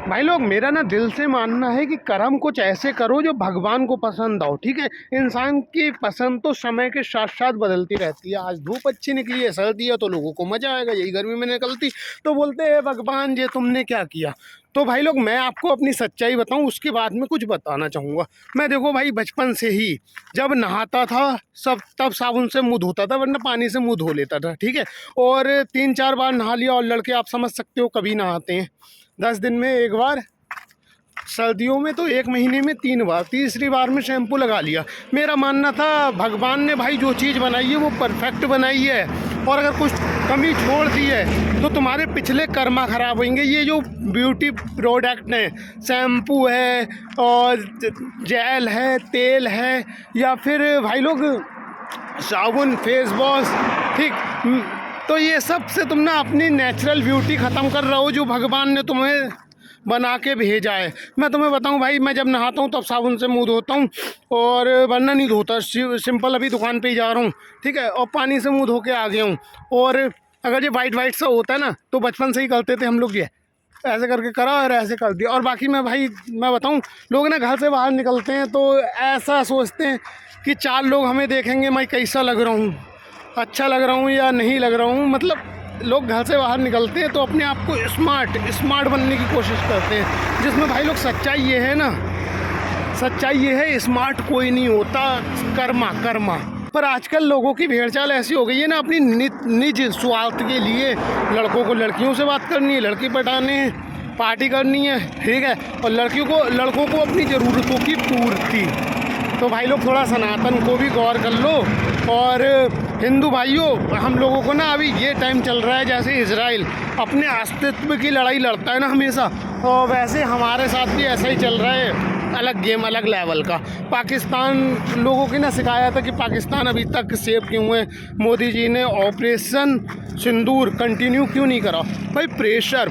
भाई लोग, मेरा ना दिल से मानना है कि कर्म कुछ ऐसे करो जो भगवान को पसंद आओ। ठीक है, इंसान की पसंद तो समय के साथ साथ बदलती रहती है। आज धूप अच्छी निकली है, सर्दी है, तो लोगों को मज़ा आएगा। यही गर्मी में निकलती तो बोलते हैं भगवान ये तुमने क्या किया। तो भाई लोग, मैं आपको अपनी सच्चाई बताऊं, उसके बाद में कुछ बताना चाहूँगा। मैं देखो भाई, बचपन से ही जब नहाता था सब तब साबुन से मुँह धोता था, वरना पानी से मुँह धो लेता था। ठीक है, और 3-4 बार नहा लिया। और लड़के आप समझ सकते हो कभी नहाते हैं 10 दिन में एक बार, सर्दियों में तो 1 महीने में 3 बार, तीसरी बार में शैम्पू लगा लिया। मेरा मानना था भगवान ने भाई जो चीज़ बनाई है वो परफेक्ट बनाई है, और अगर कुछ कमी छोड़ दी है तो तुम्हारे पिछले कर्मा खराब होंगे। ये जो ब्यूटी प्रोडक्ट हैं, शैम्पू है और जेल है, तेल है, या फिर भाई लोग साबुन, फेस वॉश, ठीक, तो ये सब से तुम ना अपनी नेचुरल ब्यूटी ख़त्म कर रहे हो जो भगवान ने तुम्हें बना के भेजा है। मैं तुम्हें बताऊं भाई, मैं जब नहाता हूं तब साबुन से मुंह धोता हूं, और वरना नहीं धोता। सिंपल अभी दुकान पे ही जा रहा हूं, ठीक है, और पानी से मुंह धो के आ गया हूं। और अगर ये वाइट सा होता है ना, तो बचपन से ही करते थे हम लोग, ये ऐसे करके करा और ऐसे कर दिया। और बाकी मैं भाई मैं बताऊं, लोग ना घर से बाहर निकलते हैं तो ऐसा सोचते हैं कि 4 लोग हमें देखेंगे मैं कैसा लग रहा हूँ, अच्छा लग रहा हूँ या नहीं लग रहा हूँ। मतलब लोग घर से बाहर निकलते हैं तो अपने आप को स्मार्ट बनने की कोशिश करते हैं, जिसमें भाई लोग सच्चाई ये है ना, सच्चाई ये है स्मार्ट कोई नहीं होता, कर्मा। पर आजकल लोगों की भेड़चाल ऐसी हो गई है ना, अपनी निज स्वार्थ के लिए लड़कों को लड़कियों से बात करनी है, लड़की पटाने हैं, पार्टी करनी है, ठीक है, और लड़कों को अपनी ज़रूरतों की पूर्ति। तो भाई लोग थोड़ा सनातन को भी गौर कर लो। और हिंदू भाइयों, हम लोगों को ना अभी ये टाइम चल रहा है जैसे इजराइल अपने अस्तित्व की लड़ाई लड़ता है ना हमेशा, और वैसे हमारे साथ भी ऐसा ही चल रहा है। अलग गेम, अलग लेवल का। पाकिस्तान लोगों की ना शिकायत है कि पाकिस्तान अभी तक सेफ क्यों है, मोदी जी ने ऑपरेशन सिंदूर कंटिन्यू क्यों नहीं करा। भाई प्रेशर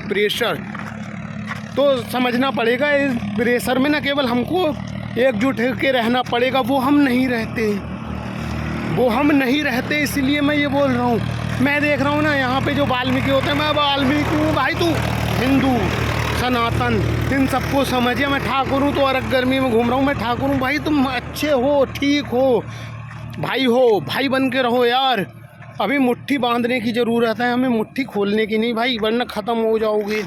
तो समझना पड़ेगा। इस प्रेशर में ना केवल हमको एकजुट होकर रहना पड़ेगा, वो हम नहीं रहते, इसलिए मैं ये बोल रहा हूँ। मैं देख रहा हूँ ना यहाँ पे जो वाल्मीकि होते हैं, मैं वाल्मीकि हूँ भाई, तू हिंदू, सनातन, इन सबको समझिए। मैं ठाकुर हूँ तो अरग गर्मी में घूम रहा हूँ, मैं ठाकुर हूँ भाई। तुम अच्छे हो, ठीक हो, भाई बन के रहो यार। अभी मुट्ठी बांधने की ज़रूरत है हमें, मुट्ठी खोलने की नहीं भाई, वरना ख़त्म हो जाओगे।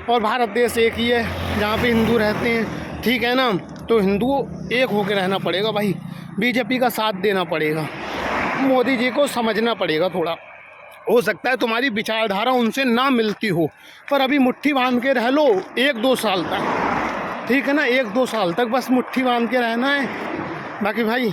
और भारत देश एक ही है जहाँ पे हिंदू रहते हैं, ठीक है ना, तो हिंदुओं एक होकर रहना पड़ेगा भाई। बीजेपी का साथ देना पड़ेगा, मोदी जी को समझना पड़ेगा थोड़ा। हो सकता है तुम्हारी विचारधारा उनसे ना मिलती हो, पर अभी मुट्ठी बांध के रह लो 1-2 साल तक, ठीक है ना, 1-2 साल तक बस मुट्ठी बांध के रहना है। बाकी भाई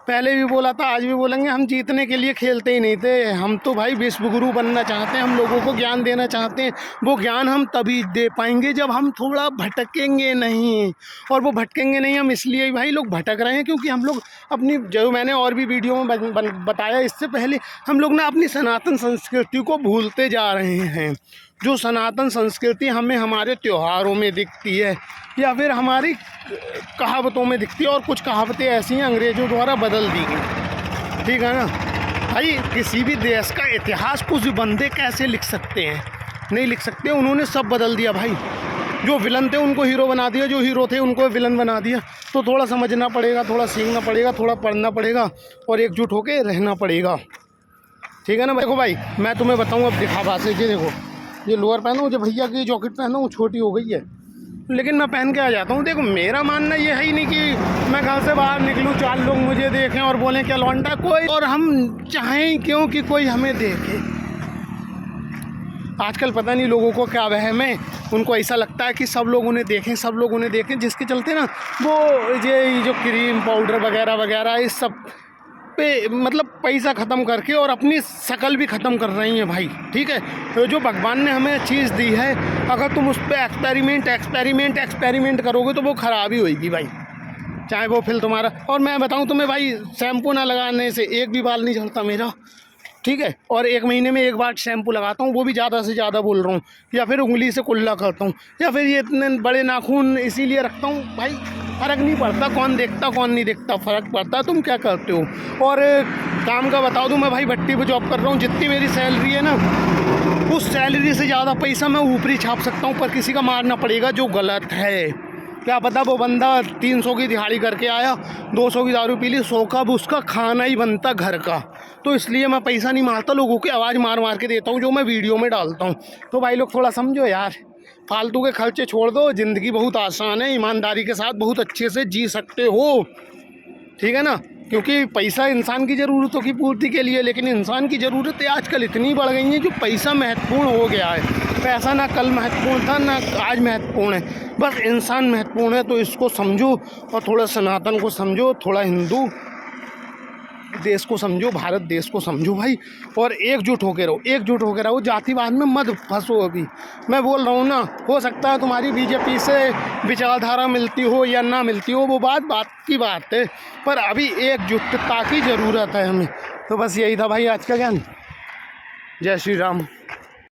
पहले भी बोला था, आज भी बोलेंगे, हम जीतने के लिए खेलते ही नहीं थे। हम तो भाई विश्व गुरु बनना चाहते हैं, हम लोगों को ज्ञान देना चाहते हैं। वो ज्ञान हम तभी दे पाएंगे जब हम थोड़ा भटकेंगे नहीं। और वो भटकेंगे नहीं हम इसलिए भाई लोग भटक रहे हैं क्योंकि हम लोग अपनी, जो मैंने और भी वीडियो में बताया इससे पहले, हम लोग ना अपनी सनातन संस्कृति को भूलते जा रहे हैं। जो सनातन संस्कृति हमें हमारे त्योहारों में दिखती है या फिर हमारी कहावतों में दिखती है, और कुछ कहावतें ऐसी हैं अंग्रेज़ों द्वारा बदल दी गई, ठीक है ना भाई। किसी भी देश का इतिहास कुछ बंदे कैसे लिख सकते हैं? नहीं लिख सकते, उन्होंने सब बदल दिया भाई। जो विलन थे उनको हीरो बना दिया, जो हीरो थे उनको विलन बना दिया। तो थोड़ा समझना पड़ेगा, थोड़ा सीखना पड़ेगा, थोड़ा पढ़ना पड़ेगा, और एकजुट होकर रहना पड़ेगा, ठीक है ना। देखो भाई, मैं तुम्हें बताऊँ अब दिखावा से, ये देखो, ये लोअर पहना हूँ, जो भैया की जॉकेट पहना हूँ, छोटी हो गई है लेकिन मैं पहन के आ जाता हूँ। देखो मेरा मानना ये है ही नहीं कि मैं घर से बाहर निकलूँ 4 लोग मुझे देखें और बोलें क्या लौंडा कोई, और हम चाहें क्यों कि कोई हमें देखे। आजकल पता नहीं लोगों को क्या वहम है, उनको ऐसा लगता है कि सब लोग उन्हें देखें, जिसके चलते ना वो ये जो क्रीम पाउडर वगैरह इस सब पे मतलब पैसा ख़त्म करके और अपनी शकल भी ख़त्म कर रही हैं भाई, ठीक है। तो जो भगवान ने हमें चीज़ दी है, अगर तुम उस पर एक्सपेरिमेंट करोगे तो वो ख़राब ही होगी भाई, चाहे वो फिर तुम्हारा। और मैं बताऊं तुम्हें भाई, शैम्पू ना लगाने से एक भी बाल नहीं झड़ता मेरा, ठीक है। और 1 महीने में 1 बार शैम्पू लगाता हूँ, वो भी ज़्यादा से ज़्यादा बोल रहा हूँ, या फिर उंगली से कुल्ला करता हूँ, या फिर ये इतने बड़े नाखून इसीलिए रखता हूँ भाई, फ़र्क नहीं पड़ता कौन देखता कौन नहीं देखता, फ़र्क पड़ता तुम क्या करते हो। और काम का बता दूँ, मैं भाई भट्टी पे जॉब कर रहा हूँ, जितनी मेरी सैलरी है ना उस सैलरी से ज़्यादा पैसा मैं ऊपरी छाप सकता हूँ, पर किसी का मारना पड़ेगा जो गलत है। क्या पता वो बंदा 300 की दिहाड़ी करके आया, 200 की दारू पी ली, 100 का अब उसका खाना ही बनता घर का। तो इसलिए मैं पैसा नहीं मारता, लोगों की आवाज़ मार मार के देता हूँ जो मैं वीडियो में डालता हूँ। तो भाई लोग थोड़ा समझो यार, फालतू के खर्चे छोड़ दो, ज़िंदगी बहुत आसान है, ईमानदारी के साथ बहुत अच्छे से जी सकते हो, ठीक है ना। क्योंकि पैसा इंसान की ज़रूरतों की पूर्ति के लिए, लेकिन इंसान की ज़रूरतें आजकल इतनी बढ़ गई हैं जो पैसा महत्वपूर्ण हो गया है। पैसा ना कल महत्वपूर्ण था, ना आज महत्वपूर्ण है, बस इंसान महत्वपूर्ण है। तो इसको समझो और थोड़ा सनातन को समझो, थोड़ा हिंदू देश को समझो, भारत देश को समझो भाई, और एकजुट होकर रहो, एकजुट होकर रहो, जातिवाद में मत फंसो। अभी मैं बोल रहा हूँ ना, हो सकता है तुम्हारी बीजेपी से विचारधारा मिलती हो या ना मिलती हो, वो बात की बात है, पर अभी एकजुटता की ज़रूरत है हमें। तो बस यही था भाई आज का ज्ञान। जय श्री राम।